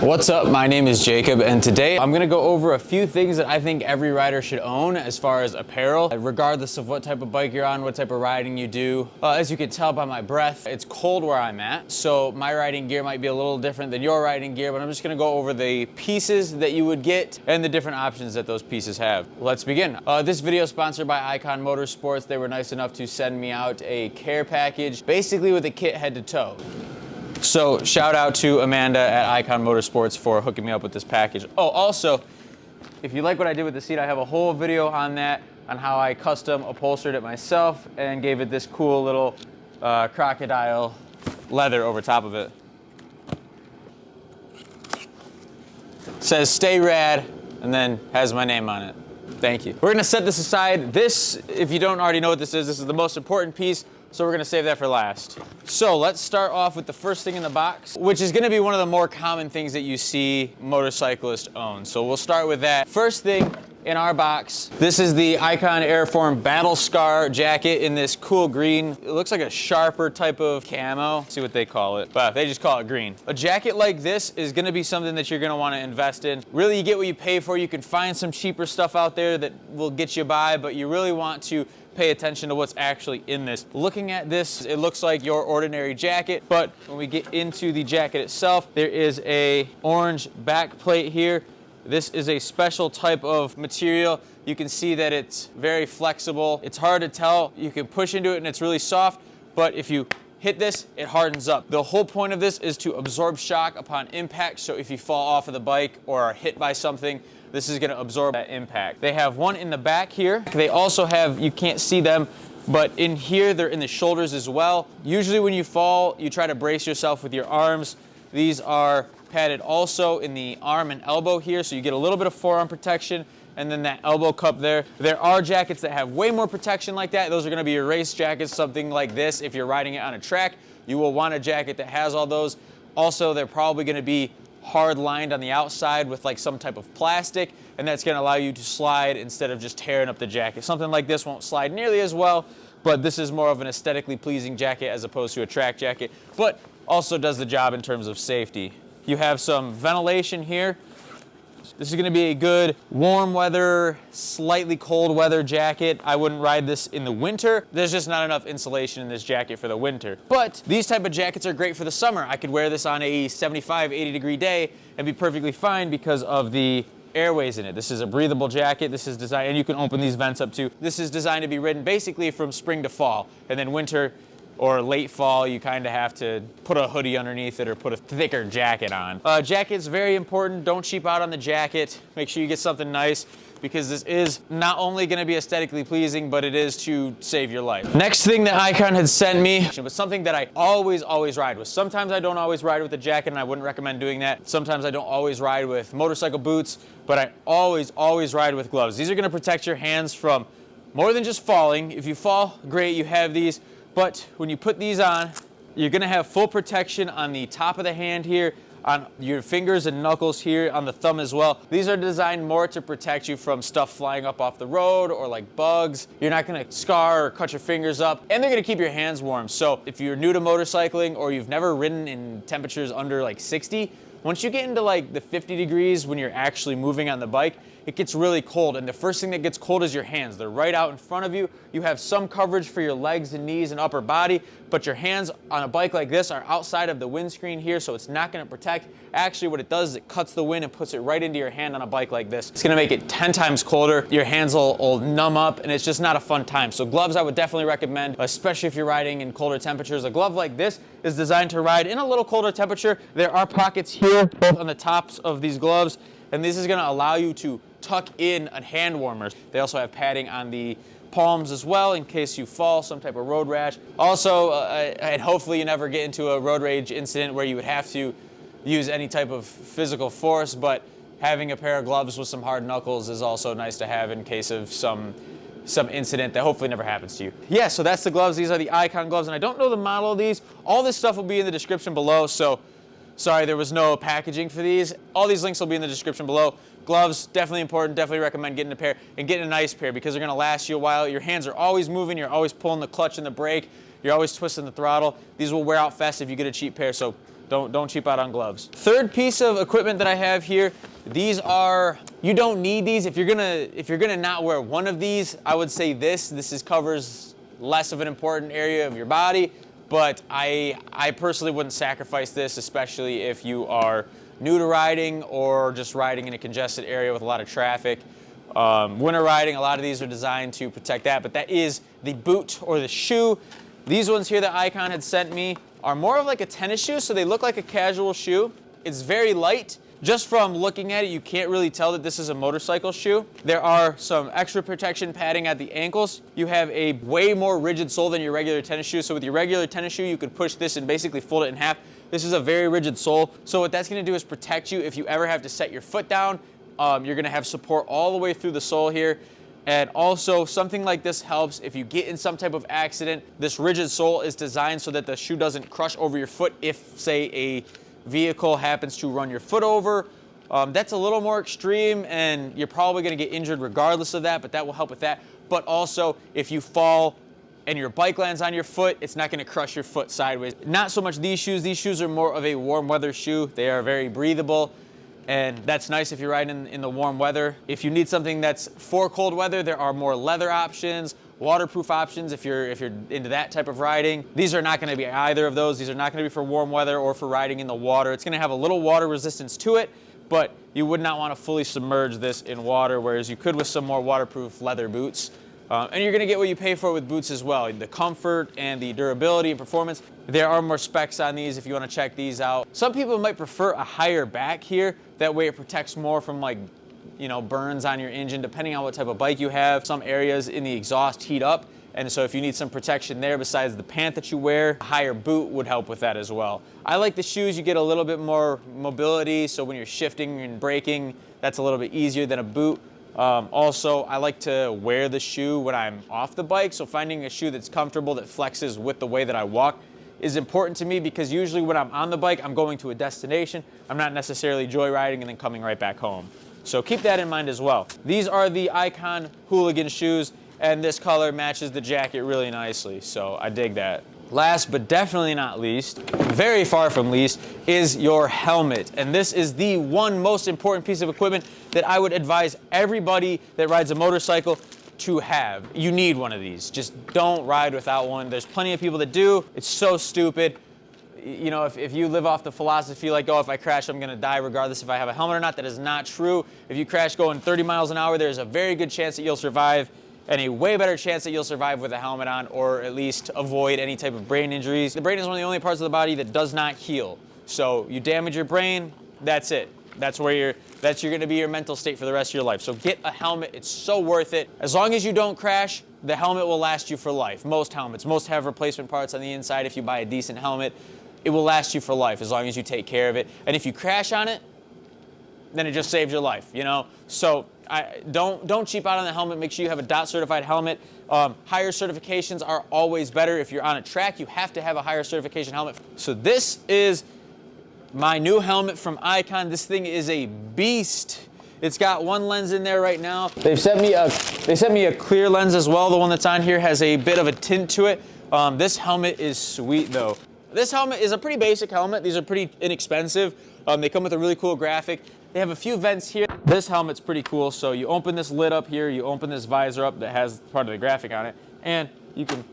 What's up? My name is Jacob, and today I'm gonna go over a few things that I think every rider should own as far as apparel, regardless of what type of bike you're on, what type of riding you do. As you can tell by my breath, it's cold where I'm at, so my riding gear might be a little different than your riding gear, but I'm just gonna go over the pieces that you would get and the different options that those pieces have. Let's begin. This video is sponsored by Icon Motorsports. They were nice enough to send me out a care package, basically with a kit head to toe. So shout out to Amanda at Icon Motorsports for hooking me up with this package. Oh, also, if you like what I did with the seat, I have a whole video on that, on how I custom upholstered it myself and gave it this cool little crocodile leather over top of it. Says stay rad, and then has my name on it. Thank you. We're gonna set this aside. This, if you don't already know what this is the most important piece, so we're gonna save that for last. So let's start off with the first thing in the box, which is gonna be one of the more common things that you see motorcyclists own. So we'll start with that. First thing in our box, this is the Icon Airform Battle Scar jacket in this cool green. It looks like a sharper type of camo. Let's see what they call it, but they just call it green. A jacket like this is gonna be something that you're gonna wanna invest in. Really, you get what you pay for. You can find some cheaper stuff out there that will get you by, but you really want to pay attention to what's actually in this. Looking at this, it looks like your ordinary jacket, but when we get into the jacket itself, there is a orange back plate here. This is a special type of material. You can see that it's very flexible. It's hard to tell. You can push into it and it's really soft, but if you hit this, it hardens up. The whole point of this is to absorb shock upon impact, so if you fall off of the bike or are hit by something, this is gonna absorb that impact. They have one in the back here. They also have, you can't see them, but in here, they're in the shoulders as well. Usually when you fall, you try to brace yourself with your arms. These are padded also in the arm and elbow here, so you get a little bit of forearm protection, and then that elbow cup there. There are jackets that have way more protection like that. Those are gonna be your race jackets, something like this. If you're riding it on a track, you will want a jacket that has all those. Also, they're probably gonna be hard lined on the outside with like some type of plastic, and that's gonna allow you to slide instead of just tearing up the jacket. Something like this won't slide nearly as well, but this is more of an aesthetically pleasing jacket as opposed to a track jacket, but also does the job in terms of safety. You have some ventilation here. This is gonna be a good warm weather, slightly cold weather jacket. I wouldn't ride this in the winter. There's just not enough insulation in this jacket for the winter. But these type of jackets are great for the summer. I could wear this on a 75, 80 degree day and be perfectly fine because of the airways in it. This is a breathable jacket. This is designed, and you can open these vents up too. This is designed to be ridden basically from spring to fall, and then winter or late fall, you kind of have to put a hoodie underneath it or put a thicker jacket on. Jacket's very important. Don't cheap out on the jacket. Make sure you get something nice, because this is not only gonna be aesthetically pleasing, but it is to save your life. Next thing that Icon had sent me was something that I always ride with. Sometimes I don't always ride with a jacket, and I wouldn't recommend doing that. Sometimes I don't always ride with motorcycle boots, but I always ride with gloves. These are gonna protect your hands from more than just falling. If you fall, great, you have these. But when you put these on, you're gonna have full protection on the top of the hand here, on your fingers and knuckles here, on the thumb as well. These are designed more to protect you from stuff flying up off the road or like bugs. You're not gonna scar or cut your fingers up, and they're gonna keep your hands warm. So if you're new to motorcycling or you've never ridden in temperatures under like 60, once you get into like the 50 degrees when you're actually moving on the bike, it gets really cold, and the first thing that gets cold is your hands. They're right out in front of you. You have some coverage for your legs and knees and upper body, but your hands on a bike like this are outside of the windscreen here, so it's not gonna protect. Actually, what it does is it cuts the wind and puts it right into your hand on a bike like this. It's gonna make it 10 times colder. Your hands will numb up, and it's just not a fun time. So gloves I would definitely recommend, especially if you're riding in colder temperatures. A glove like this is designed to ride in a little colder temperature. There are pockets here, both on the tops of these gloves, and this is gonna allow you to tuck in a hand warmer. They also have padding on the palms as well in case you fall, some type of road rash. Also, and hopefully you never get into a road rage incident where you would have to use any type of physical force, but having a pair of gloves with some hard knuckles is also nice to have in case of some incident that hopefully never happens to you. Yeah, so that's the gloves. These are the Icon gloves, and I don't know the model of these. All this stuff will be in the description below, so sorry there was no packaging for these. All these links will be in the description below. Gloves, definitely important, definitely recommend getting a pair, and getting a nice pair because they're gonna last you a while. Your hands are always moving, you're always pulling the clutch and the brake, you're always twisting the throttle. These will wear out fast if you get a cheap pair, so Don't cheap out on gloves. Third piece of equipment that I have here, these are, you don't need these. If you're gonna not wear one of these, I would say this covers less of an important area of your body, but I personally wouldn't sacrifice this, especially if you are new to riding or just riding in a congested area with a lot of traffic. Winter riding, a lot of these are designed to protect that, but that is the boot or the shoe. These ones here that Icon had sent me are more of like a tennis shoe, so they look like a casual shoe. It's very light. Just from looking at it, you can't really tell that this is a motorcycle shoe. There are some extra protection padding at the ankles. You have a way more rigid sole than your regular tennis shoe. So with your regular tennis shoe, you could push this and basically fold it in half. This is a very rigid sole. So what that's gonna do is protect you if you ever have to set your foot down. You're gonna have support all the way through the sole here. And also, something like this helps if you get in some type of accident. This rigid sole is designed so that the shoe doesn't crush over your foot if, say, a vehicle happens to run your foot over. That's a little more extreme, and you're probably going to get injured regardless of that, but that will help with that. But also, if you fall and your bike lands on your foot, it's not going to crush your foot sideways. Not so much these shoes. These shoes are more of a warm weather shoe. They are very breathable, and that's nice if you're riding in the warm weather. If you need something that's for cold weather, there are more leather options, waterproof options if you're into that type of riding. These are not going to be either of those. These are not going to be for warm weather or for riding in the water. It's going to have a little water resistance to it, but you would not want to fully submerge this in water, whereas you could with some more waterproof leather boots. And you're going to get what you pay for with boots as well, the comfort and the durability and performance. There are more specs on these if you want to check these out. Some people might prefer a higher back here. That way it protects more from burns on your engine, depending on what type of bike you have. Some areas in the exhaust heat up, and so if you need some protection there besides the pant that you wear, a higher boot would help with that as well. I like the shoes. You get a little bit more mobility, so when you're shifting and braking, that's a little bit easier than a boot. Also, I like to wear the shoe when I'm off the bike, so finding a shoe that's comfortable, that flexes with the way that I walk, is important to me, because usually when I'm on the bike, I'm going to a destination. I'm not necessarily joyriding and then coming right back home. So keep that in mind as well. These are the Icon Hooligan shoes, and this color matches the jacket really nicely, so I dig that. Last but definitely not least, very far from least, is your helmet. And this is the one most important piece of equipment that I would advise everybody that rides a motorcycle to have. You need one of these. Just don't ride without one. There's plenty of people that do. It's so stupid. You know, if you live off the philosophy like, oh, if I crash, I'm gonna die regardless if I have a helmet or not, that is not true. If you crash going 30 miles an hour, there's a very good chance that you'll survive, and a way better chance that you'll survive with a helmet on, or at least avoid any type of brain injuries. The brain is one of the only parts of the body that does not heal. So you damage your brain, that's it. That's gonna be your mental state for the rest of your life. So get a helmet, it's so worth it. As long as you don't crash, the helmet will last you for life. Most helmets, most have replacement parts on the inside. If you buy a decent helmet, it will last you for life as long as you take care of it. And if you crash on it, then it just saves your life, you know? So don't cheap out on the helmet. Make sure you have a DOT certified helmet. Higher certifications are always better. If you're on a track, you have to have a higher certification helmet. So this is my new helmet from Icon. This thing is a beast. It's got one lens in there right now. They sent me a clear lens as well. The one that's on here has a bit of a tint to it. This helmet is sweet though. This helmet is a pretty basic helmet. These are pretty inexpensive. They come with a really cool graphic. They have a few vents here. This helmet's pretty cool. So you open this lid up here, you open this visor up that has part of the graphic on it, and you can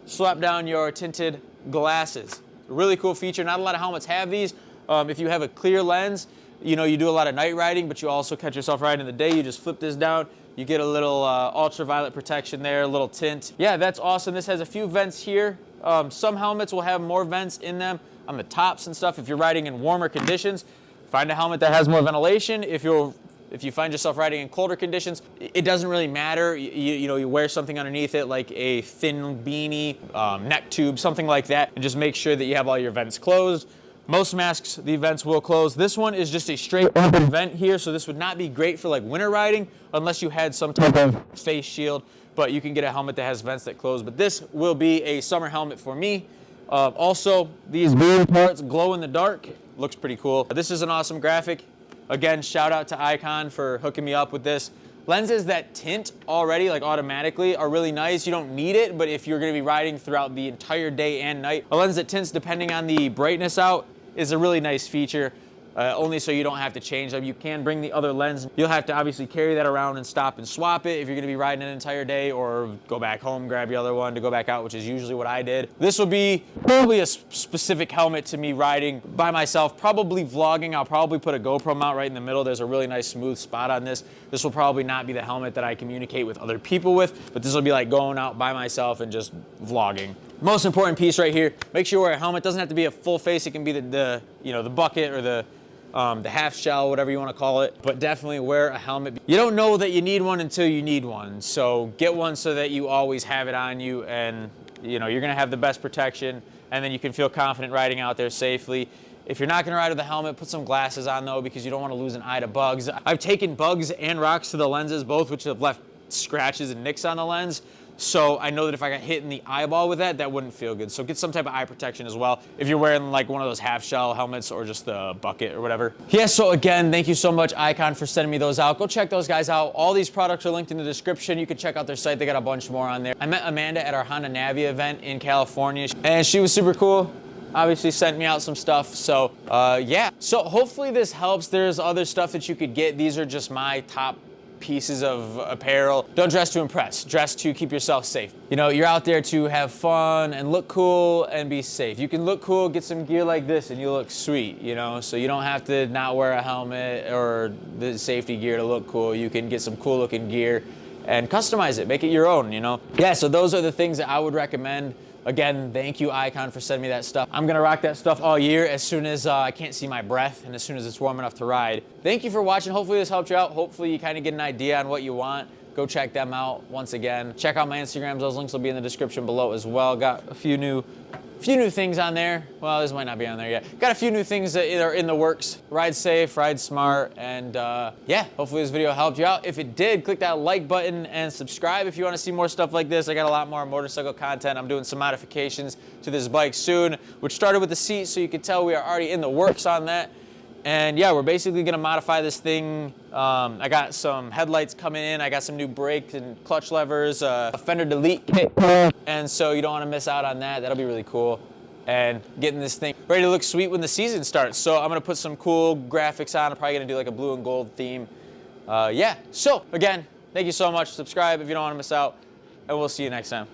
slap down your tinted glasses. A really cool feature. Not a lot of helmets have these. If you have a clear lens, you know, you do a lot of night riding, but you also catch yourself riding in the day, you just flip this down, you get a little ultraviolet protection there, a little tint. Yeah, that's awesome. This has a few vents here. Some helmets will have more vents in them on the tops and stuff. If you're riding in warmer conditions, find a helmet that has more ventilation. If you find yourself riding in colder conditions, it doesn't really matter. You wear something underneath it, like a thin beanie, neck tube, something like that, and just make sure that you have all your vents closed. Most masks, the vents will close. This one is just a straight open vent here, so this would not be great for like winter riding unless you had some type of face shield, but you can get a helmet that has vents that close. But this will be a summer helmet for me. Also, these green parts glow in the dark. Looks pretty cool. This is an awesome graphic. Again, shout out to Icon for hooking me up with this. Lenses that tint already, like automatically, are really nice. You don't need it, but if you're gonna be riding throughout the entire day and night, a lens that tints depending on the brightness out is a really nice feature. Only so you don't have to change them. You can bring the other lens. You'll have to obviously carry that around and stop and swap it if you're gonna be riding an entire day, or go back home, grab your other one to go back out, which is usually what I did. This will be probably a specific helmet to me riding by myself, probably vlogging. I'll probably put a GoPro mount right in the middle. There's a really nice smooth spot on this. This will probably not be the helmet that I communicate with other people with, but this will be like going out by myself and just vlogging. Most important piece right here, make sure you wear a helmet. Doesn't have to be a full face. It can be the bucket or the half shell, whatever you want to call it, but definitely wear a helmet. You don't know that you need one until you need one, so get one so that you always have it on you, and you're gonna have the best protection, and then you can feel confident riding out there safely. If you're not gonna ride with a helmet, put some glasses on though, because you don't want to lose an eye to bugs. I've taken bugs and rocks to the lenses, both which have left scratches and nicks on the lens. So I know that if I got hit in the eyeball with that, that wouldn't feel good. So get some type of eye protection as well if you're wearing like one of those half shell helmets or just the bucket or whatever. Yeah, so again, thank you so much, Icon, for sending me those out. Go check those guys out. All these products are linked in the description. You can check out their site. They got a bunch more on there. I met Amanda at our Honda Navi event in California, and she was super cool. Obviously sent me out some stuff. So yeah, so hopefully this helps. There's other stuff that you could get. These are just my top pieces of apparel. Don't dress to impress, dress to keep yourself safe. You're out there to have fun and look cool and be safe. You can look cool, get some gear like this, and you look sweet, so you don't have to not wear a helmet or the safety gear to look cool. You can get some cool looking gear and customize it, make it your own, Yeah, so those are the things that I would recommend. Again, thank you, Icon, for sending me that stuff. I'm gonna rock that stuff all year as soon as I can't see my breath and as soon as it's warm enough to ride. Thank you for watching. Hopefully this helped you out. Hopefully you kind of get an idea on what you want. Go check them out once again. Check out my Instagrams. Those links will be in the description below as well. Got a few new things on there. Well, this might not be on there yet. Got a few new things that are in the works. Ride safe, ride smart, and yeah, hopefully this video helped you out. If it did, click that like button and subscribe if you want to see more stuff like this. I got a lot more motorcycle content. I'm doing some modifications to this bike soon, which started with the seat, so you can tell we are already in the works on that. And yeah, we're basically gonna modify this thing. I got some headlights coming in. I got some new brakes and clutch levers, a fender delete kit. And so you don't wanna miss out on that. That'll be really cool. And getting this thing ready to look sweet when the season starts. So I'm gonna put some cool graphics on. I'm probably gonna do like a blue and gold theme. Yeah, so again, thank you so much. Subscribe if you don't wanna miss out, and we'll see you next time.